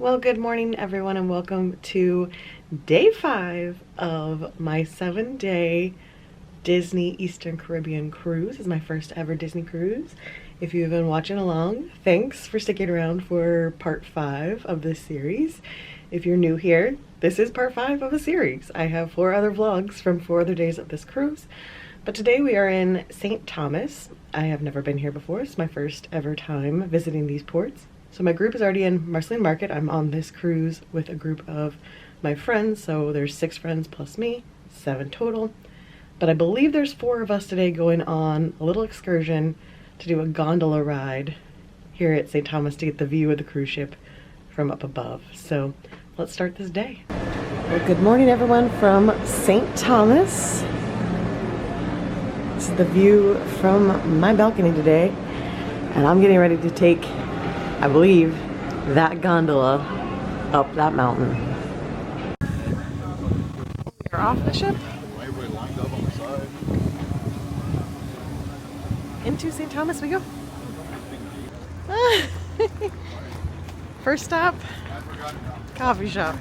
Well, good morning everyone and welcome to day 5 of my 7-day Disney Eastern Caribbean cruise. This is my first ever Disney cruise. If you've been watching along, thanks for sticking around for part 5 of this series. If you're new here, this is part 5 of a series. I have 4 other vlogs from 4 other days of this cruise. But today we are in St. Thomas. I have never been here before. It's my first ever time visiting these ports. So my group is already in Marceline Market. I'm on this cruise with a group of my friends. So there's 6 friends plus me, 7 total. But I believe there's 4 of us today going on a little excursion to do a gondola ride here at St. Thomas to get the view of the cruise ship from up above. So let's start this day. Well, good morning everyone from St. Thomas. This is the view from my balcony today, and I'm getting ready to take, I believe, that gondola up that mountain. We're off the ship into St. Thomas we go. First stop, coffee shop.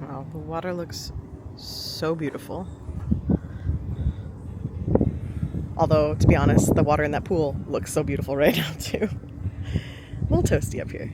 Wow, the water looks so beautiful. Although, to be honest, the water in that pool looks so beautiful right now too. A little toasty up here.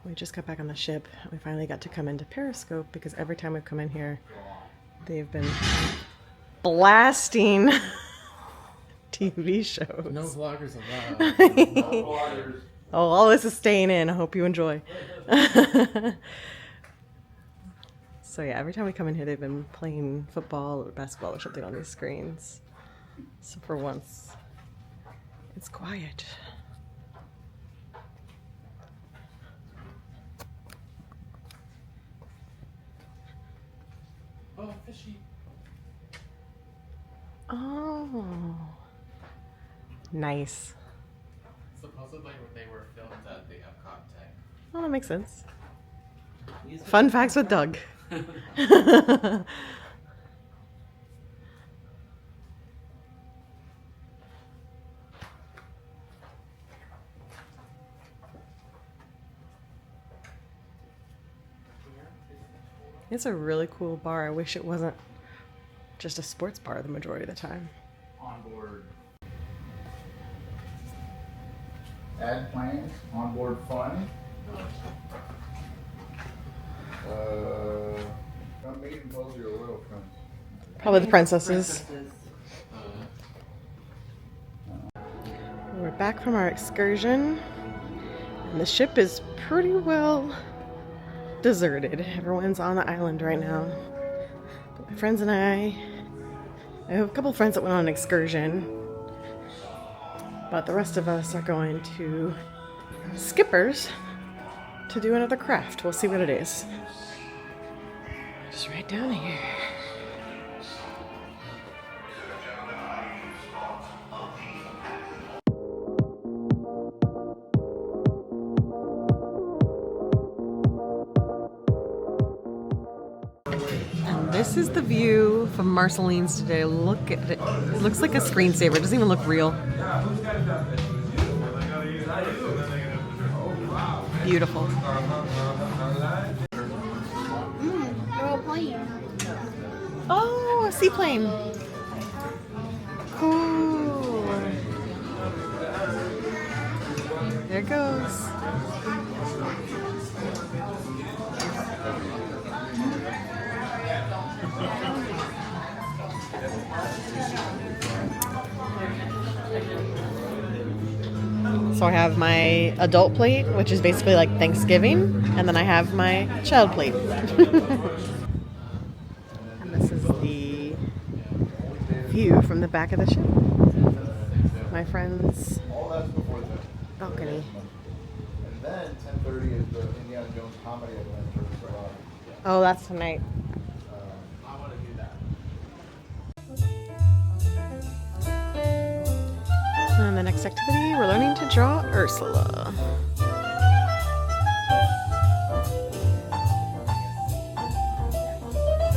We just got back on the ship. We finally got to come into Periscope because every time we've come in here, They've been blasting TV shows. No vloggers allowed. No vloggers. Oh, all this is staying in. I hope you enjoy. So yeah, every time we come in here, they've been playing football or basketball or something on these screens. So for once, it's quiet. Oh, fishy. Oh, nice. Supposedly they were filmed at the Epcot tank. Oh, that makes sense. Fun facts with Doug. It's a really cool bar. I wish it wasn't just a sports bar the majority of the time. Onboard. Add plans, onboard fun. Come meet and pose your little friends. Probably the princesses. We're back from our excursion, and the ship is pretty well deserted. Everyone's on the island right now. But my friends and I have a couple friends that went on an excursion, but the rest of us are going to Skipper's to do another craft. We'll see what it is. Just right down here. And this is the view from Marceline's today. Look at it. It looks like a screensaver. It doesn't even look real. Beautiful. They're all playing. Oh, a seaplane. Cool. There it goes. So I have my adult plate, which is basically like Thanksgiving, and then I have my child plate. And this is the view from the back of the ship. My friend's balcony. And then 10:30 is the Indiana Jones comedy adventure. Oh, that's tonight. I want to do that. And the next activity, we're learning to draw Ursula.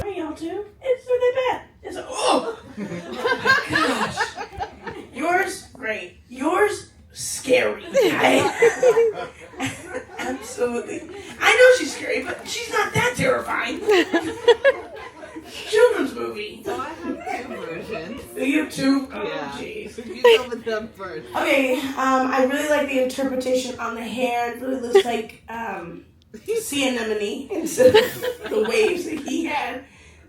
Are y'all too? It's really bad. It's oh gosh. Yours great. Yours scary. Absolutely. I know she's scary, but she's not that terrifying. Children's movie. So I have two versions. You have two? Oh, Yeah. jeez. You go with them first. Okay, I really like the interpretation on the hair. It really looks like sea anemone instead of the waves that he had.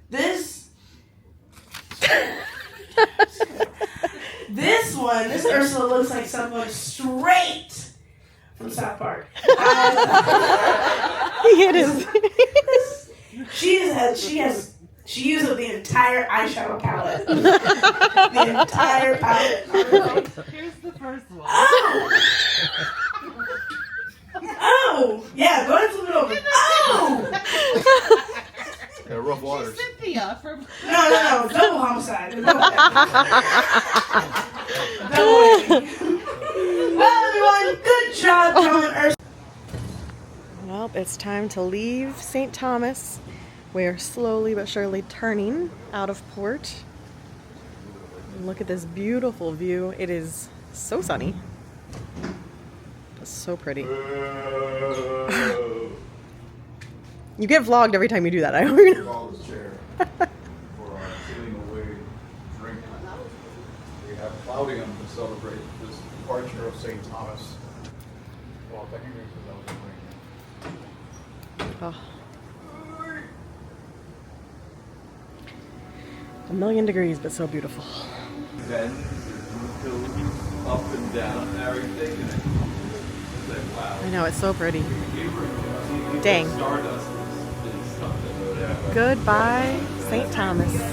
This this Ursula looks like someone straight from South Park. It is. She used up the entire eyeshadow palette. The entire palette. Here's the first one. Oh! Yeah, go ahead and flip it over. Oh! Yeah, rough waters. Cynthia from. No. Double homicide. Double. Well, everyone, good job drawing Ursula. Well, it's time to leave St. Thomas. We are slowly but surely turning out of port. And look at this beautiful view. It is so sunny. It's so pretty. You get vlogged every time you do that. I hope you know. Call this chair for our sailing away drink. We have Cloudium to celebrate this departure of St. Thomas. Well, technically, that was a drink. Oh. A million degrees, but so beautiful. Bends, hills up and down and everything. And it's like, wow. I know, it's so pretty. Dang. Stardust is something or whatever. Goodbye, St. Thomas.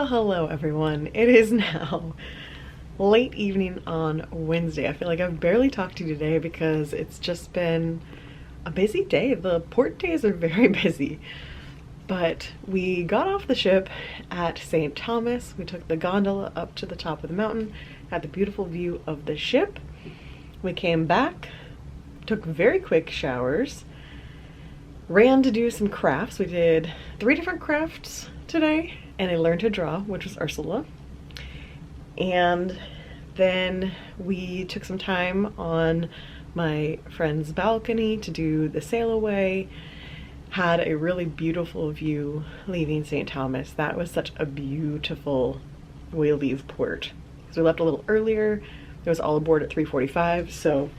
Hello everyone. It is now late evening on Wednesday. I feel like I've barely talked to you today because it's just been a busy day. The port days are very busy. But we got off the ship at St. Thomas. We took the gondola up to the top of the mountain, had the beautiful view of the ship. We came back, took very quick showers, ran to do some crafts. We did 3 different crafts today, and I learned to draw, which was Ursula. And then we took some time on my friend's balcony to do the sail away. Had a really beautiful view leaving St. Thomas. That was such a beautiful way to leave port. So we left a little earlier. It was all aboard at 3:45, so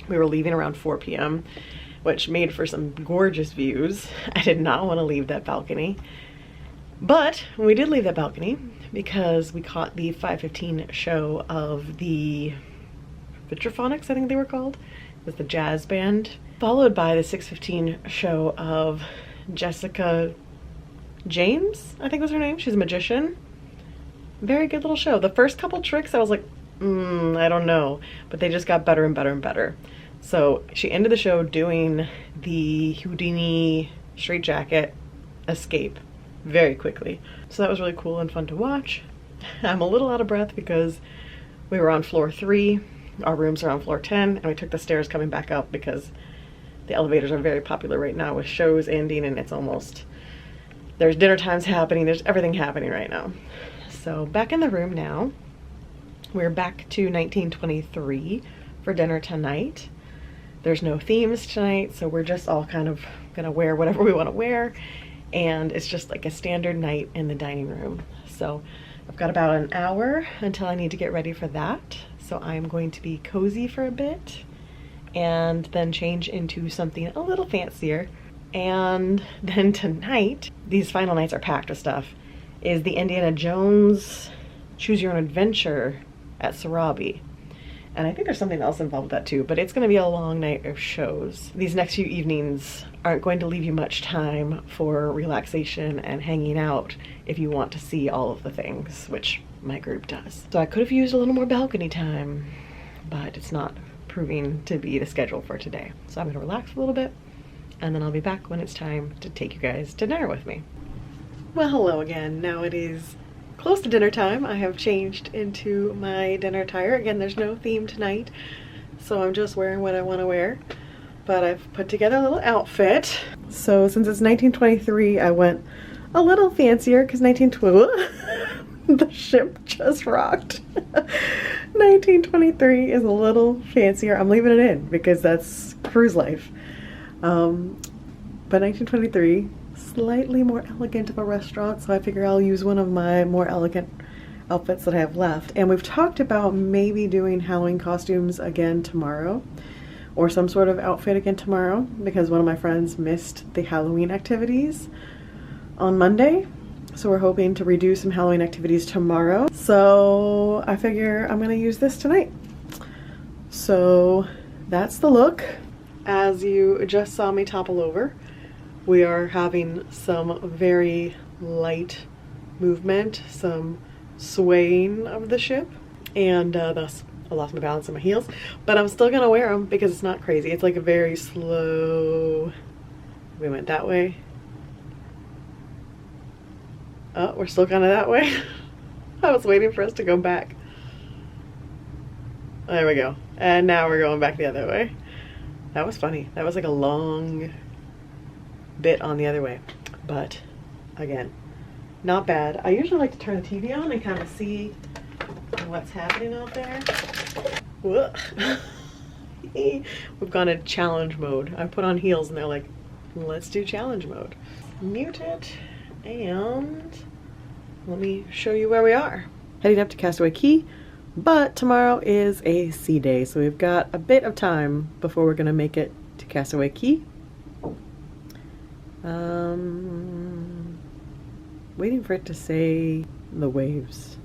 we were leaving around 4 p.m., which made for some gorgeous views. I did not want to leave that balcony. But we did leave that balcony because we caught the 5:15 show of the Vitrophonics, I think they were called. It was the jazz band. Followed by the 6:15 show of Jessica James, I think was her name. She's a magician. Very good little show. The first couple tricks I was like, I don't know. But they just got better and better and better. So she ended the show doing the Houdini straitjacket escape very quickly. So that was really cool and fun to watch. I'm a little out of breath because we were on floor 3. Our rooms are on floor 10, and we took the stairs coming back up because the elevators are very popular right now with shows ending, and it's almost, there's dinner times happening, there's everything happening right now. So back in the room now. We're back to 1923 for dinner tonight. There's no themes tonight, so we're just all kind of gonna wear whatever we want to wear, and it's just like a standard night in the dining room. So I've got about an hour until I need to get ready for that. So I'm going to be cozy for a bit and then change into something a little fancier. And then tonight, these final nights are packed with stuff, is the Indiana Jones Choose Your Own Adventure at Sarabi. And I think there's something else involved with that too, but it's going to be a long night of shows. These next few evenings aren't going to leave you much time for relaxation and hanging out if you want to see all of the things, which my group does. So I could have used a little more balcony time, but it's not proving to be the schedule for today. So I'm going to relax a little bit, and then I'll be back when it's time to take you guys to dinner with me. Well, hello again. Now it is close to dinner time. I have changed into my dinner attire. Again, there's no theme tonight, so I'm just wearing what I want to wear. But I've put together a little outfit. So since it's 1923, I went a little fancier because 1912, the ship just rocked. 1923 is a little fancier. I'm leaving it in because that's cruise life. But 1923, slightly more elegant of a restaurant, so I figure I'll use one of my more elegant outfits that I have left. And we've talked about maybe doing Halloween costumes again tomorrow, or some sort of outfit again tomorrow, because one of my friends missed the Halloween activities on Monday, so we're hoping to redo some Halloween activities tomorrow. So I figure I'm gonna use this tonight. So that's the look. As you just saw me topple over, we are having some very light movement, some swaying of the ship, and thus I lost my balance on my heels, but I'm still gonna wear them because it's not crazy. It's like a very slow, we went that way. Oh, we're still kind of that way. I was waiting for us to go back. There we go. And now we're going back the other way. That was funny. That was like a long bit on the other way, but again, not bad. I usually like to turn the TV on and kind of see what's happening out there. We've gone to challenge mode. I put on heels and they're like, let's do challenge mode. Mute it, and let me show you where we are. Heading up to Castaway Cay, but tomorrow is a sea day, so we've got a bit of time before we're gonna make it to Castaway Cay. Waiting for it to say the waves.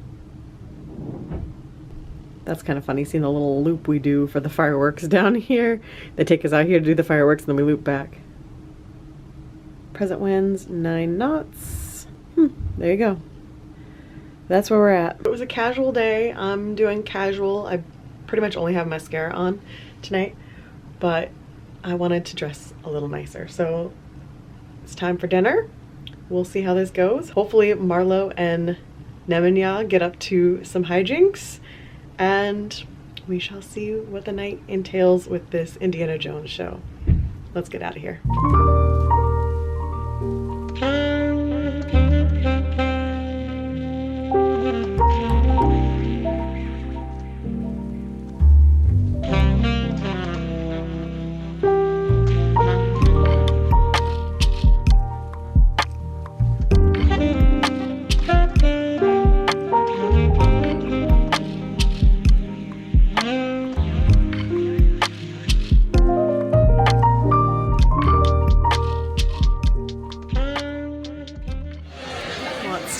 That's kind of funny, seeing the little loop we do for the fireworks down here. They take us out here to do the fireworks and then we loop back. Present winds 9 knots. There you go. That's where we're at. It was a casual day. I'm doing casual. I pretty much only have mascara on tonight, but I wanted to dress a little nicer. So it's time for dinner. We'll see how this goes. Hopefully Marlo and Nemanja get up to some hijinks, and we shall see what the night entails with this Indiana Jones show. Let's get out of here.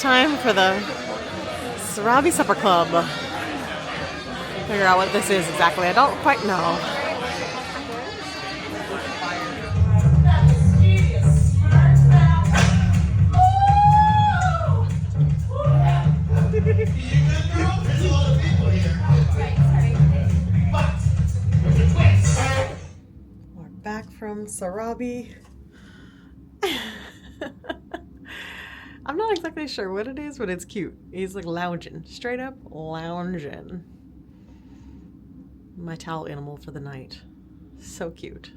Time for the Sarabi Supper Club. Figure out what this is exactly. I don't quite know. We're back from Sarabi. I'm not exactly sure what it is, but it's cute. He's like lounging, straight up lounging. My towel animal for the night. So cute.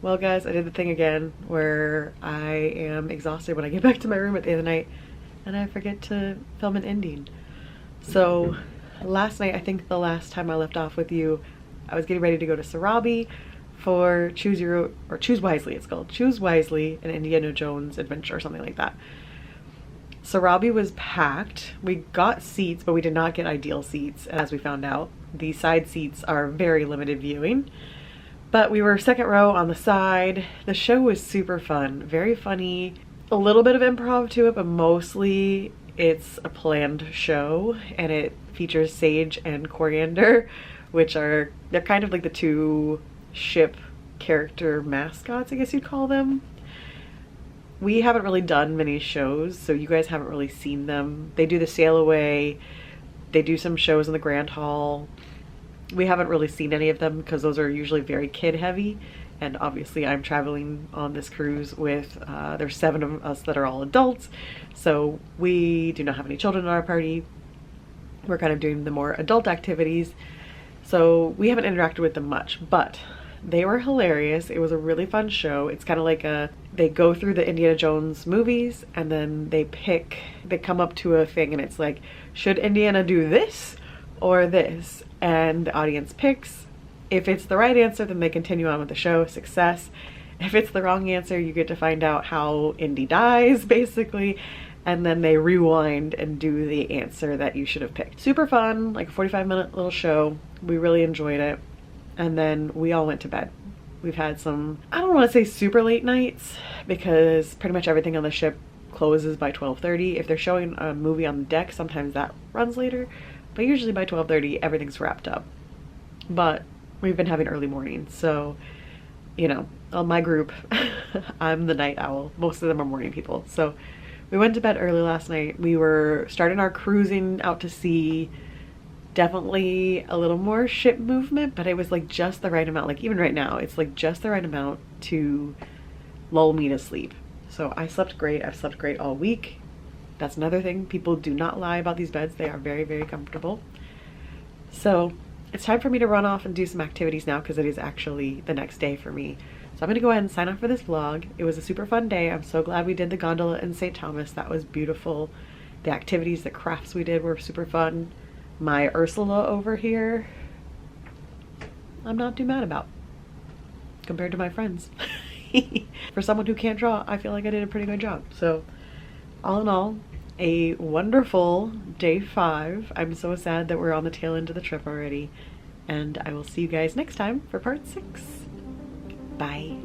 Well guys, I did the thing again where I am exhausted when I get back to my room at the end of the night and I forget to film an ending. So last night, I think the last time I left off with you, I was getting ready to go to Sarabi for Choose Wisely. It's called Choose Wisely, an Indiana Jones adventure or something like that. Sarabi was packed. We got seats, but we did not get ideal seats, as we found out. The side seats are very limited viewing. But we were second row on the side. The show was super fun, very funny. A little bit of improv to it, but mostly it's a planned show, and it features Sage and Coriander, which they're kind of like the two ship character mascots, I guess you'd call them. We haven't really done many shows, so you guys haven't really seen them. They do the Sail Away, they do some shows in the Grand Hall. We haven't really seen any of them because those are usually very kid heavy, and obviously I'm traveling on this cruise with, there's 7 of us that are all adults, so we do not have any children in our party. We're kind of doing the more adult activities, so we haven't interacted with them much, but they were hilarious. It was a really fun show. It's kind of like they go through the Indiana Jones movies, and then they come up to a thing, and it's like, should Indiana do this or this? And the audience picks. If it's the right answer, then they continue on with the show. Success. If it's the wrong answer, you get to find out how Indy dies, basically, and then they rewind and do the answer that you should have picked. Super fun, like a 45-minute little show. We really enjoyed it. And then we all went to bed. We've had some, I don't want to say super late nights, because pretty much everything on the ship closes by 12:30. If they're showing a movie on the deck, sometimes that runs later, but usually by 12:30 everything's wrapped up. But we've been having early mornings, so you know, on my group, I'm the night owl. Most of them are morning people. So we went to bed early last night. We were starting our cruising out to sea. Definitely a little more ship movement, but it was like just the right amount. Like even right now, it's like just the right amount to lull me to sleep. So I slept great. I've slept great all week. That's another thing. People do not lie about these beds. They are very, very comfortable. So it's time for me to run off and do some activities now, because it is actually the next day for me. So I'm going to go ahead and sign off for this vlog. It was a super fun day. I'm so glad we did the gondola in St. Thomas. That was beautiful. The activities, the crafts we did were super fun. My Ursula over here, I'm not too mad about compared to my friends. For someone who can't draw, I feel like I did a pretty good job. So all in all, a wonderful day 5. I'm so sad that we're on the tail end of the trip already, and I will see you guys next time for part 6. Bye.